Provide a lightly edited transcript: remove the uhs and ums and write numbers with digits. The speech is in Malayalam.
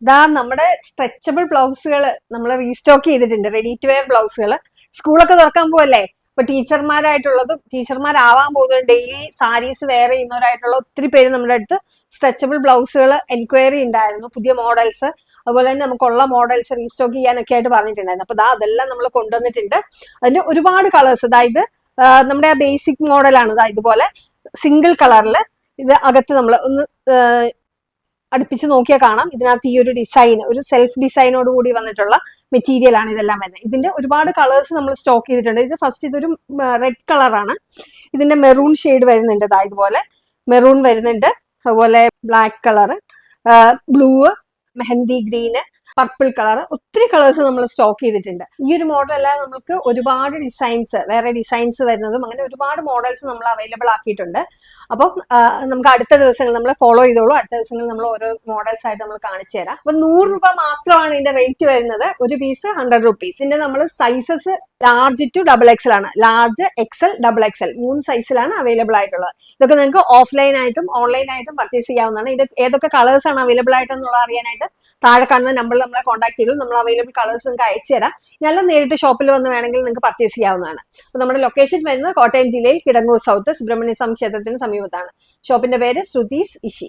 ഇതാ നമ്മുടെ സ്ട്രെച്ചബിൾ ബ്ലൗസുകൾ നമ്മൾ റീസ്റ്റോക്ക് ചെയ്തിട്ടുണ്ട്. റെഡി ടു വെയർ ബ്ലൗസുകൾ. സ്കൂളൊക്കെ തുറക്കാൻ പോവല്ലേ, ഇപ്പൊ ടീച്ചർമാരായിട്ടുള്ളതും ടീച്ചർമാരാവാൻ പോകുന്നത് ഡെയിലി സാരീസ് വെയർ ചെയ്യുന്നവരായിട്ടുള്ള ഒത്തിരി പേര് നമ്മുടെ അടുത്ത് സ്ട്രെച്ചബിൾ ബ്ലൗസുകൾ എൻക്വയറി ഉണ്ടായിരുന്നു. പുതിയ മോഡൽസ്, അതുപോലെ തന്നെ നമുക്കുള്ള മോഡൽസ് റീസ്റ്റോക്ക് ചെയ്യാനൊക്കെ ആയിട്ട് പറഞ്ഞിട്ടുണ്ടായിരുന്നു. അപ്പൊ അതെല്ലാം നമ്മൾ കൊണ്ടുവന്നിട്ടുണ്ട്. അതിന്റെ ഒരുപാട് കളേഴ്സ്, അതായത് നമ്മുടെ ആ ബേസിക് മോഡലാണ്. ഇതുപോലെ സിംഗിൾ കളറിൽ ഇത് അകത്ത് നമ്മൾ ഒന്ന് അടുപ്പിച്ച് നോക്കിയാൽ കാണാം. ഇതിനകത്ത് ഈ ഒരു ഡിസൈൻ, ഒരു സെൽഫ് ഡിസൈനോട് കൂടി വന്നിട്ടുള്ള മെറ്റീരിയൽ ആണ് ഇതെല്ലാം വരുന്നത്. ഇതിന്റെ ഒരുപാട് കളേഴ്സ് നമ്മൾ സ്റ്റോക്ക് ചെയ്തിട്ടുണ്ട്. ഇത് ഫസ്റ്റ് ഇതൊരു റെഡ് കളറാണ്. ഇതിന്റെ മെറൂൺ ഷെയ്ഡ് വരുന്നുണ്ട്. ഇതുപോലെ മെറൂൺ വരുന്നുണ്ട്, അതുപോലെ black colour, blue, mehndi green, purple colour, ഒത്തിരി കളേഴ്സ് നമ്മൾ സ്റ്റോക്ക് ചെയ്തിട്ടുണ്ട്. ഈ ഒരു മോഡൽ അല്ലാതെ നമുക്ക് ഒരുപാട് ഡിസൈൻസ്, വേറെ ഡിസൈൻസ് വരുന്നതും അങ്ങനെ ഒരുപാട് മോഡൽസ് നമ്മൾ അവൈലബിൾ ആക്കിയിട്ടുണ്ട്. അപ്പം നമുക്ക് അടുത്ത ദിവസങ്ങൾ നമ്മൾ ഫോളോ ചെയ്തോളൂ. അടുത്ത ദിവസങ്ങളിൽ നമ്മൾ ഓരോ മോഡൽസ് ആയിട്ട് നമ്മൾ കാണിച്ചു തരാം. അപ്പൊ 100 രൂപ മാത്രമാണ് ഇതിന്റെ റേറ്റ് വരുന്നത്. ഒരു പീസ് 100 റുപ്പീസ്. ഇതിന്റെ നമ്മൾ സൈസസ് ലാർജ് ടു XXL ആണ്. ലാർജ്, XL, XXL 3 സൈസിലാണ് അവൈലബിൾ ആയിട്ടുള്ളത്. ഇതൊക്കെ നിങ്ങൾക്ക് ഓഫ്ലൈൻ ആയിട്ടും ഓൺലൈൻ ആയിട്ടും പർച്ചേസ് ചെയ്യാവുന്നതാണ്. ഇത് ഏതൊക്കെ കളേഴ്സ് ആണ് അവൈലബിൾ ആയിട്ടെന്നുള്ള അറിയാനായിട്ട് താഴെ കാണുന്ന നമ്പറിൽ നമ്മളെ കോൺടാക്ട് ചെയ്തു. നമ്മൾ അവൈലബിൾ കളേഴ്സ് നിങ്ങൾക്ക് അയച്ചു തരാം. നല്ല നേരിട്ട് ഷോപ്പിൽ വന്ന് വേണമെങ്കിൽ നിങ്ങൾക്ക് പർച്ചേസ് ചെയ്യാവുന്നതാണ്. അപ്പൊ നമ്മുടെ ലൊക്കേഷൻ വരുന്നത് കോട്ടയം ജില്ലയിൽ കിടങ്ങൂർ സൗത്ത് സുബ്രഹ്മണ്യ സ്വാമി ക്ഷേത്രത്തിന് സമീപത്താണ്. ഷോപ്പിന്റെ പേര് ശ്രുതീസ് ഇഷി.